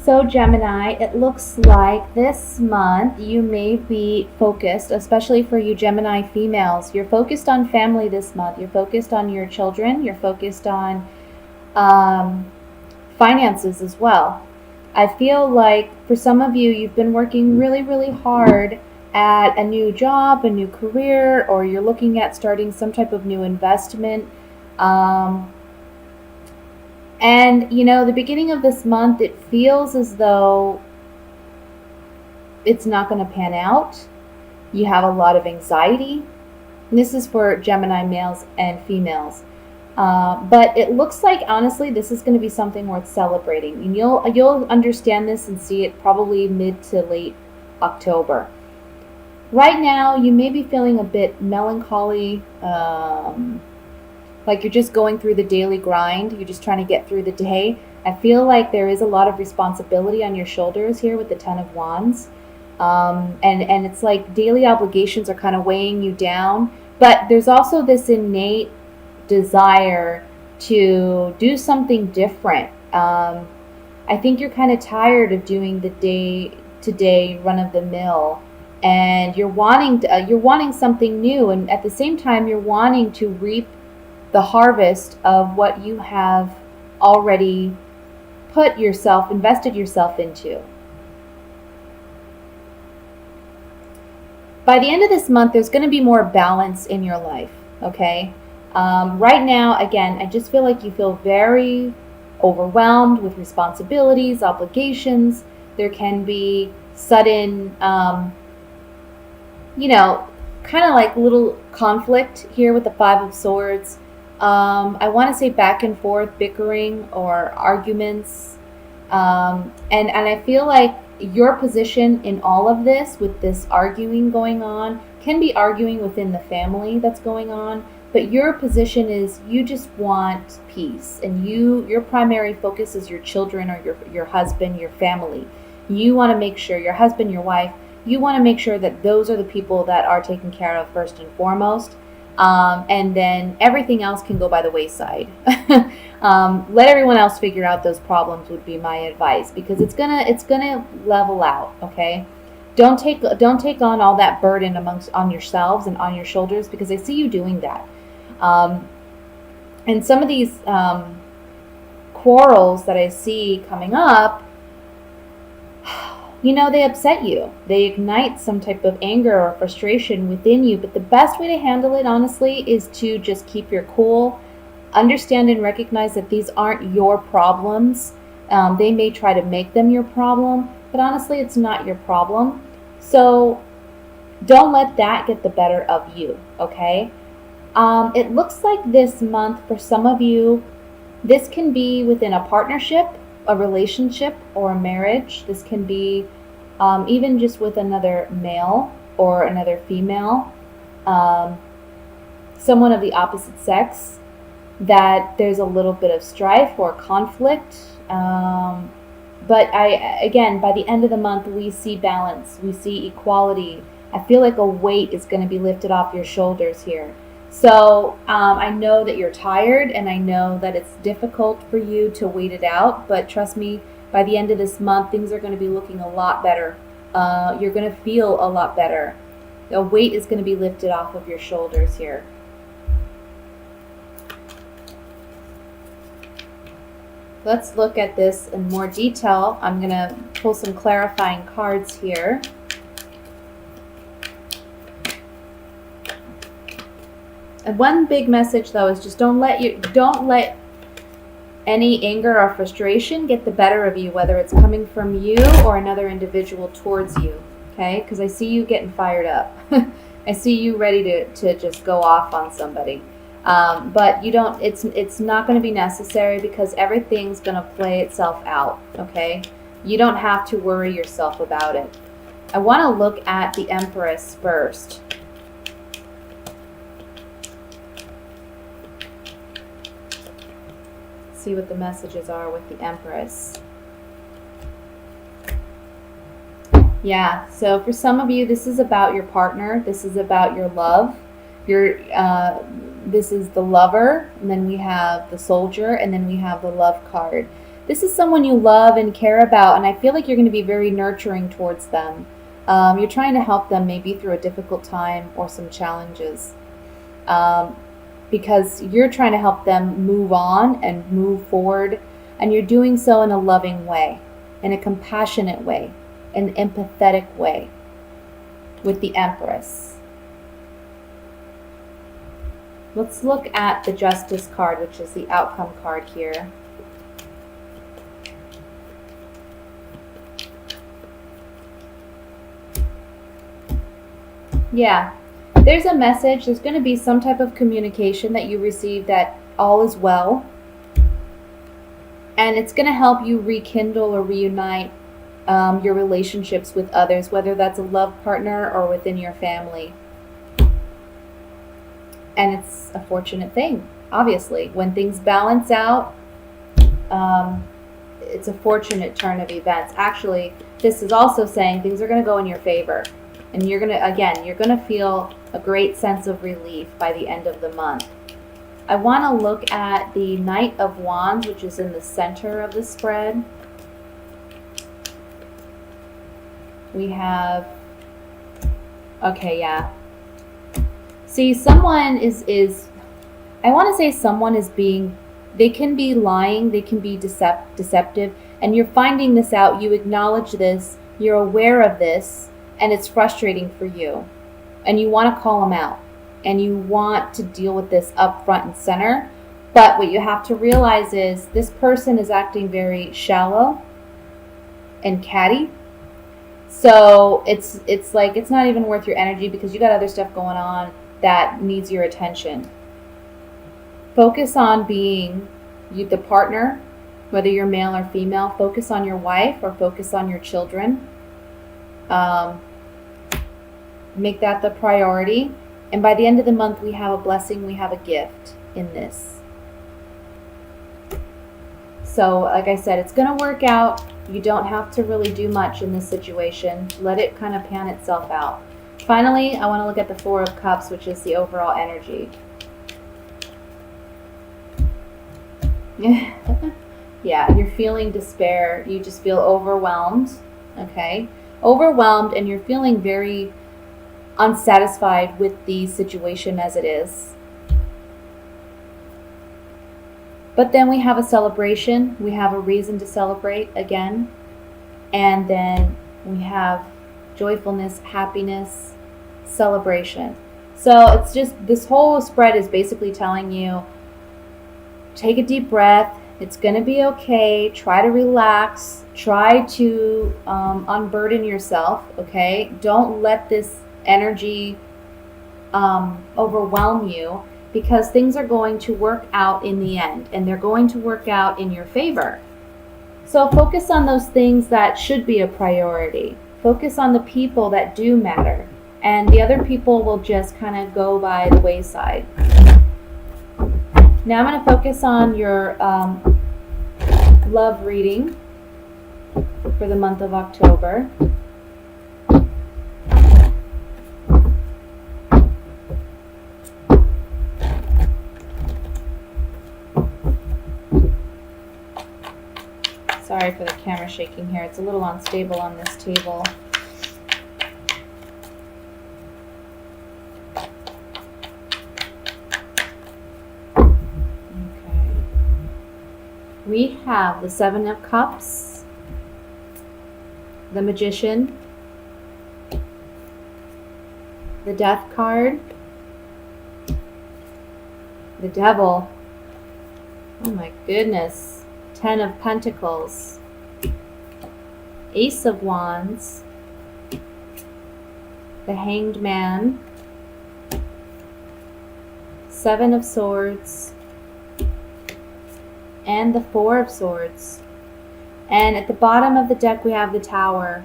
So, Gemini, it looks like this month you may be focused, especially for you Gemini females. You're focused on family this month. You're focused on your children. You're focused on um, finances as well. I feel like for some of you, you've been working really, really hard at a new job, a new career, or you're looking at starting some type of new investment. Um, and, the beginning of this month, it feels as though it's not going to pan out. You have a lot of anxiety. And this is for Gemini males and females. But it looks like, honestly, this is going to be something worth celebrating. And you'll understand this and see it probably mid to late October. Right now, you may be feeling a bit melancholy, like you're just going through the daily grind. You're just trying to get through the day. I feel like there is a lot of responsibility on your shoulders here with the Ten of Wands. And it's like daily obligations are kind of weighing you down. But there's also this innate desire to do something different. I think you're kind of tired of doing the day-to-day run-of-the-mill, and you're wanting something new, and at the same time you're wanting to reap the harvest of what you have already invested yourself into. By the end of this month, there's going to be more balance in your life, okay? Right now, again, I just feel like you feel very overwhelmed with responsibilities, obligations. There can be sudden, kind of like little conflict here with the Five of Swords. I want to say back and forth bickering or arguments. And I feel like your position in all of this, with this arguing going on, can be arguing within the family that's going on. But your position is you just want peace, and your primary focus is your children or your husband, your family. You want to make sure your husband, your wife, you want to make sure that those are the people that are taken care of first and foremost. And then everything else can go by the wayside. Let everyone else figure out those problems would be my advice, because it's gonna level out. Okay, don't take on all that burden on yourselves and on your shoulders, because I see you doing that. And some of these quarrels that I see coming up, they upset you. They ignite some type of anger or frustration within you. But the best way to handle it, honestly, is to just keep your cool, understand and recognize that these aren't your problems. They may try to make them your problem, but honestly, it's not your problem. So don't let that get the better of you, okay? It looks like this month, for some of you, this can be within a partnership, a relationship, or a marriage. This can be even just with another male or another female, someone of the opposite sex, that there's a little bit of strife or conflict. But again, by the end of the month, we see balance, we see equality. I feel like a weight is going to be lifted off your shoulders here. So I know that you're tired, and I know that it's difficult for you to wait it out, but trust me, by the end of this month, things are going to be looking a lot better. You're going to feel a lot better. The weight is going to be lifted off of your shoulders here. Let's look at this in more detail. I'm going to pull some clarifying cards here. And one big message, though, is just don't let any anger or frustration get the better of you, whether it's coming from you or another individual towards you. Okay, because I see you getting fired up. I see you ready to just go off on somebody. But you don't. It's not going to be necessary, because everything's going to play itself out. Okay, you don't have to worry yourself about it. I want to look at the Empress first. See what the messages are with the Empress. Yeah, so for some of you, this is about your partner. This is about your love. This is the Lover, and then we have the Soldier, and then we have the Love card. this is someone you love and care about, and I feel like you're going to be very nurturing towards them. You're trying to help them maybe through a difficult time or some challenges, um, because you're trying to help them move on and move forward, and you're doing so in a loving way, in a compassionate way, an empathetic way with the Empress. Let's look at the Justice card, which is the outcome card here. Yeah, there's a message. There's going to be some type of communication that you receive that all is well. And it's going to help you rekindle or reunite your relationships with others, whether that's a love partner or within your family. And it's a fortunate thing, obviously. When things balance out, it's a fortunate turn of events. Actually, this is also saying things are going to go in your favor. And you're going to feel a great sense of relief by the end of the month. I want to look at the Knight of Wands, which is in the center of the spread. We have, okay, yeah. See, someone is I want to say someone is being, they can be lying, they can be deceptive, and you're finding this out, you acknowledge this, you're aware of this, and it's frustrating for you. And you want to call them out, and you want to deal with this up front and center. But what you have to realize is this person is acting very shallow and catty. So it's like it's not even worth your energy because you got other stuff going on that needs your attention. Focus on being the partner, whether you're male or female. Focus on your wife or focus on your children. Make that the priority. And by the end of the month, we have a blessing, we have a gift in this. So, like I said, it's going to work out. You don't have to really do much in this situation. Let it kind of pan itself out. Finally, I want to look at the Four of Cups, which is the overall energy. Yeah, you're feeling despair. You just feel overwhelmed. Okay? Overwhelmed, and you're feeling very unsatisfied with the situation as it is. But then we have a celebration. We have a reason to celebrate again. And then we have joyfulness, happiness, celebration. So it's just, this whole spread is basically telling you, take a deep breath. It's going to be okay. Try to relax. Try to unburden yourself, okay? Don't let this energy overwhelm you, because things are going to work out in the end, and they're going to work out in your favor. So focus on those things that should be a priority. Focus on the people that do matter, and the other people will just kind of go by the wayside. Now I'm going to focus on your love reading for the month of October. Sorry for the camera shaking here. It's a little unstable on this table. Okay. We have the Seven of Cups, the Magician, the Death card, the Devil. Oh my goodness. Ten of Pentacles, Ace of Wands, the Hanged Man, Seven of Swords, and the Four of Swords. And at the bottom of the deck we have the Tower.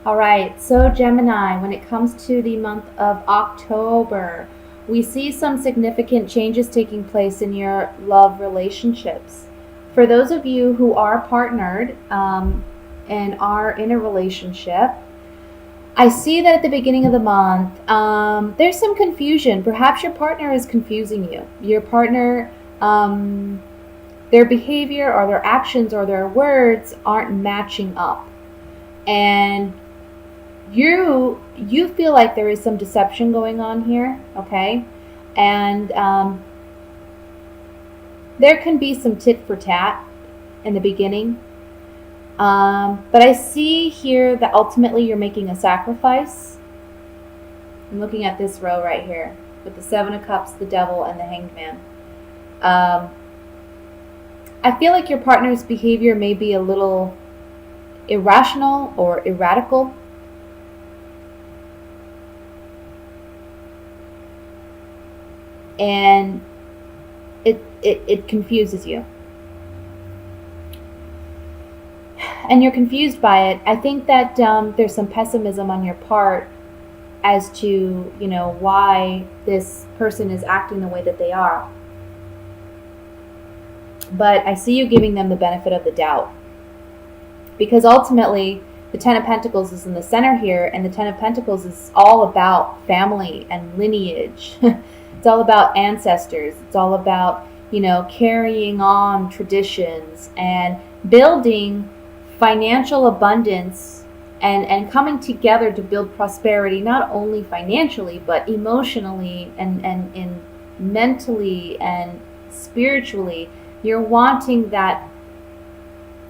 Alright, so Gemini, when it comes to the month of October, we see some significant changes taking place in your love relationships. For those of you who are partnered and are in a relationship, I see that at the beginning of the month, there's some confusion. Perhaps your partner is confusing you. Your partner their behavior or their actions or their words aren't matching up. And you feel like there is some deception going on here, okay? And there can be some tit for tat in the beginning. But I see here that ultimately you're making a sacrifice. I'm looking at this row right here with the Seven of Cups, the Devil, and the Hanged Man. I feel like your partner's behavior may be a little irrational or erratical. And it confuses you. And you're confused by it. I think that there's some pessimism on your part as to, why this person is acting the way that they are. But I see you giving them the benefit of the doubt. Because ultimately, the Ten of Pentacles is in the center here, and the Ten of Pentacles is all about family and lineage. It's all about ancestors. It's all about, carrying on traditions and building financial abundance and coming together to build prosperity, not only financially, but emotionally and mentally and spiritually. You're wanting that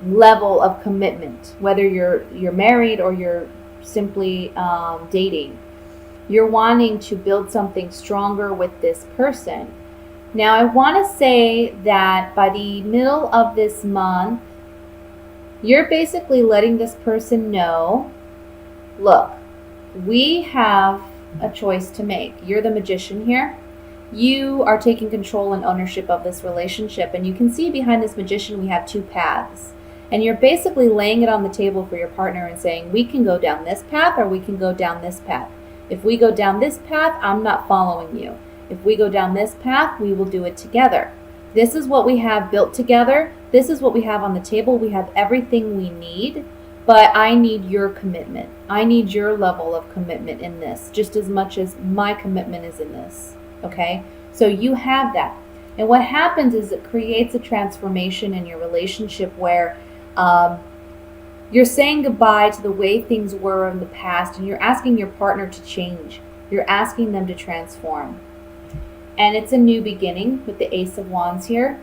level of commitment, whether you're married or you're simply dating. You're wanting to build something stronger with this person. Now, I want to say that by the middle of this month, you're basically letting this person know, look, we have a choice to make. You're the magician here. You are taking control and ownership of this relationship. And you can see behind this magician, we have two paths. And you're basically laying it on the table for your partner and saying, we can go down this path or we can go down this path. If we go down this path, I'm not following you. If we go down this path, we will do it together. This is what we have built together. This is what we have on the table. We have everything we need, but I need your commitment. I need your level of commitment in this, just as much as my commitment is in this, okay? So you have that. And what happens is it creates a transformation in your relationship where you're saying goodbye to the way things were in the past, and you're asking your partner to change. You're asking them to transform. And it's a new beginning with the Ace of Wands here.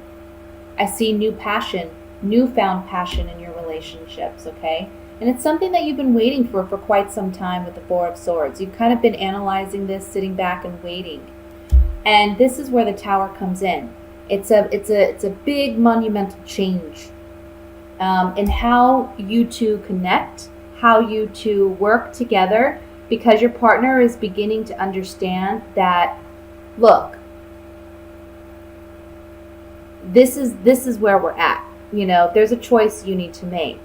I see new passion, newfound passion in your relationships, okay? And it's something that you've been waiting for quite some time with the Four of Swords. You've kind of been analyzing this, sitting back and waiting. And this is where the Tower comes in. It's a big monumental change in how you two connect, how you two work together, because your partner is beginning to understand that, look, this is where we're at. There's a choice you need to make.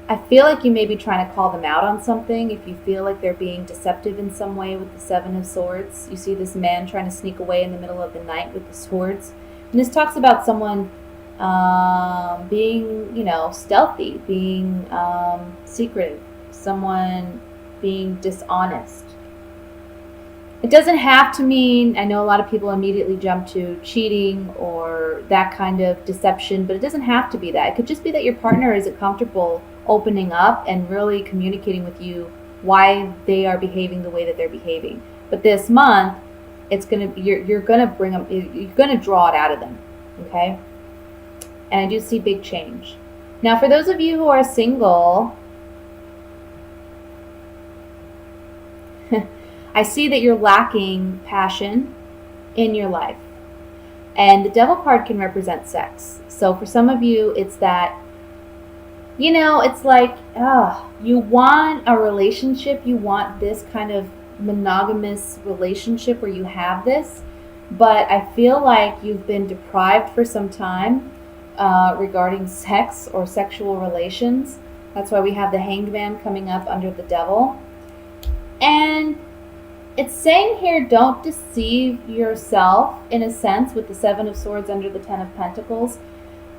I feel like you may be trying to call them out on something if you feel like they're being deceptive in some way with the Seven of Swords. You see this man trying to sneak away in the middle of the night with the swords. And this talks about someone being, stealthy, being secretive, someone being dishonest. It doesn't have to mean, I know a lot of people immediately jump to cheating or that kind of deception, but it doesn't have to be that. It could just be that your partner isn't comfortable opening up and really communicating with you why they are behaving the way that they're behaving. But this month, you're gonna bring them, you're gonna draw it out of them, okay? And I do see big change. Now, for those of you who are single, I see that you're lacking passion in your life. And the Devil card can represent sex. So for some of you, it's that, it's like, you want a relationship, you want this kind of monogamous relationship where you have this, but I feel like you've been deprived for some time regarding sex or sexual relations. That's why we have the Hanged Man coming up under the Devil. And it's saying here, don't deceive yourself in a sense with the Seven of Swords under the Ten of Pentacles.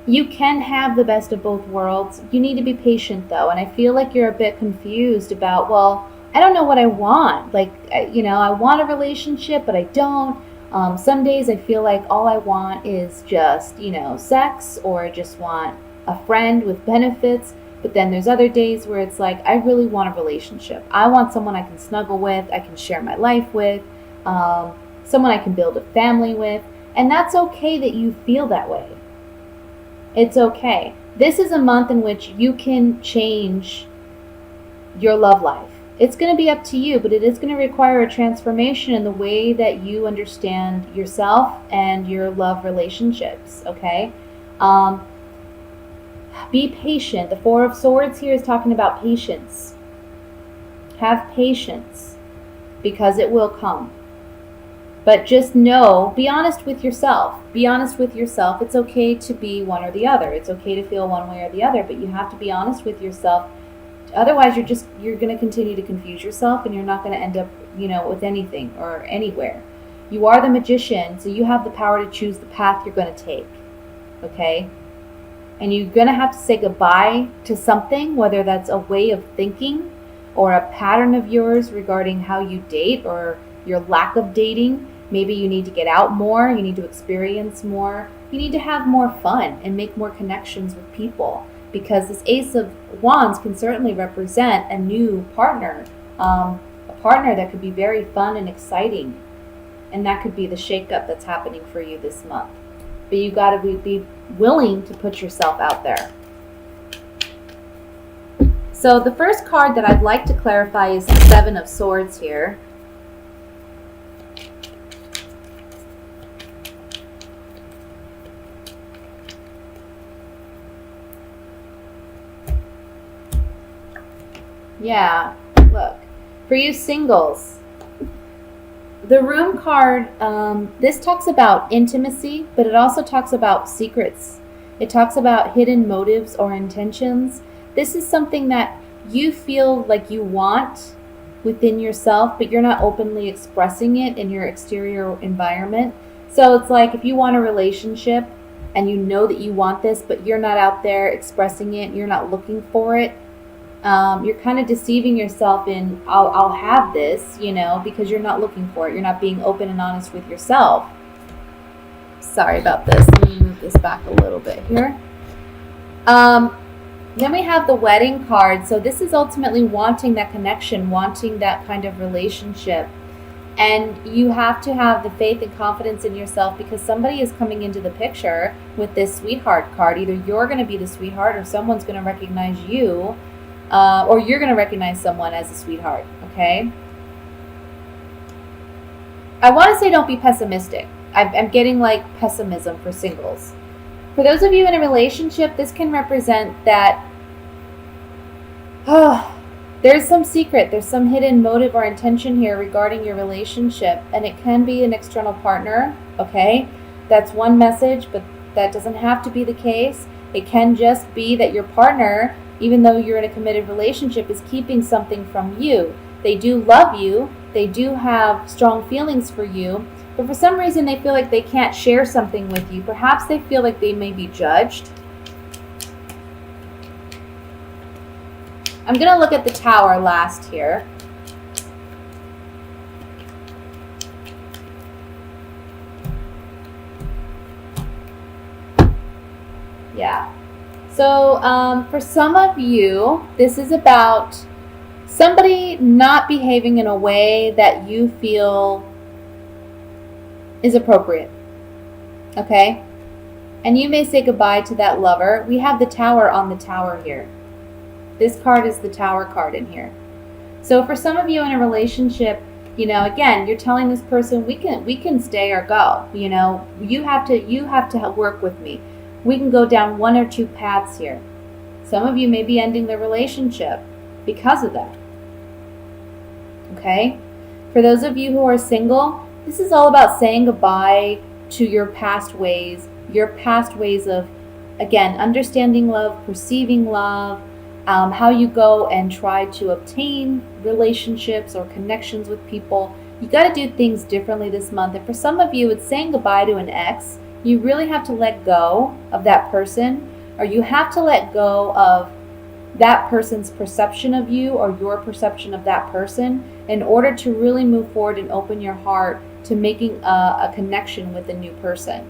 You can have the best of both worlds. You need to be patient though. And I feel like you're a bit confused about, well, I don't know what I want. Like, I want a relationship, but I don't. Some days I feel like all I want is just, sex, or I just want a friend with benefits. But then there's other days where it's like, I really want a relationship. I want someone I can snuggle with, I can share my life with, someone I can build a family with. And that's okay that you feel that way. It's okay. This is a month in which you can change your love life. It's going to be up to you, but it is going to require a transformation in the way that you understand yourself and your love relationships, okay? Be patient. The Four of Swords here is talking about patience. Have patience, because it will come. But just know, be honest with yourself. Be honest with yourself. It's okay to be one or the other. It's okay to feel one way or the other, but you have to be honest with yourself. Otherwise, you're going to continue to confuse yourself, and you're not going to end up, with anything or anywhere. You are the magician, so you have the power to choose the path you're going to take. Okay? And you're going to have to say goodbye to something, whether that's a way of thinking or a pattern of yours regarding how you date or your lack of dating. Maybe you need to get out more, you need to experience more, you need to have more fun and make more connections with people, because this Ace of Wands can certainly represent a new partner, a partner that could be very fun and exciting, and that could be the shakeup that's happening for you this month. But you got to be willing to put yourself out there. So the first card that I'd like to clarify is the Seven of Swords here. Yeah, look. For you singles, the Room card, this talks about intimacy, but it also talks about secrets. It talks about hidden motives or intentions. This is something that you feel like you want within yourself, but you're not openly expressing it in your exterior environment. So it's like if you want a relationship and you know that you want this, but you're not out there expressing it, you're not looking for it, you're kind of deceiving yourself in, I'll have this, because you're not looking for it. You're not being open and honest with yourself. Sorry about this. Let me move this back a little bit here. Then we have the Wedding card. So this is ultimately wanting that connection, wanting that kind of relationship. And you have to have the faith and confidence in yourself, because somebody is coming into the picture with this Sweetheart card. Either you're going to be the sweetheart, or someone's going to recognize you. Or you're going to recognize someone as a sweetheart, okay? I want to say don't be pessimistic. I'm getting like pessimism for singles. For those of you in a relationship, this can represent that there's some secret, there's some hidden motive or intention here regarding your relationship, and it can be an external partner, okay? That's one message, but that doesn't have to be the case. It can just be that your partner, even though you're in a committed relationship, is keeping something from you. They do love you, they do have strong feelings for you, but for some reason they feel like they can't share something with you. Perhaps they feel like they may be judged. I'm going to look at the Tower last here. Yeah. So for some of you, this is about somebody not behaving in a way that you feel is appropriate. Okay? And you may say goodbye to that lover. We have the Tower on the Tower here. This card is the Tower card in here. So for some of you in a relationship, again, you're telling this person, we can stay or go. You have to work with me. We can go down one or two paths here. Some of you may be ending the relationship because of that. Okay? For those of you who are single, this is all about saying goodbye to your past ways of, again, understanding love, perceiving love, how you go and try to obtain relationships or connections with people. You got to do things differently this month. And for some of you, it's saying goodbye to an ex. You really have to let go of that person, or you have to let go of that person's perception of you or your perception of that person in order to really move forward and open your heart to making a connection with a new person.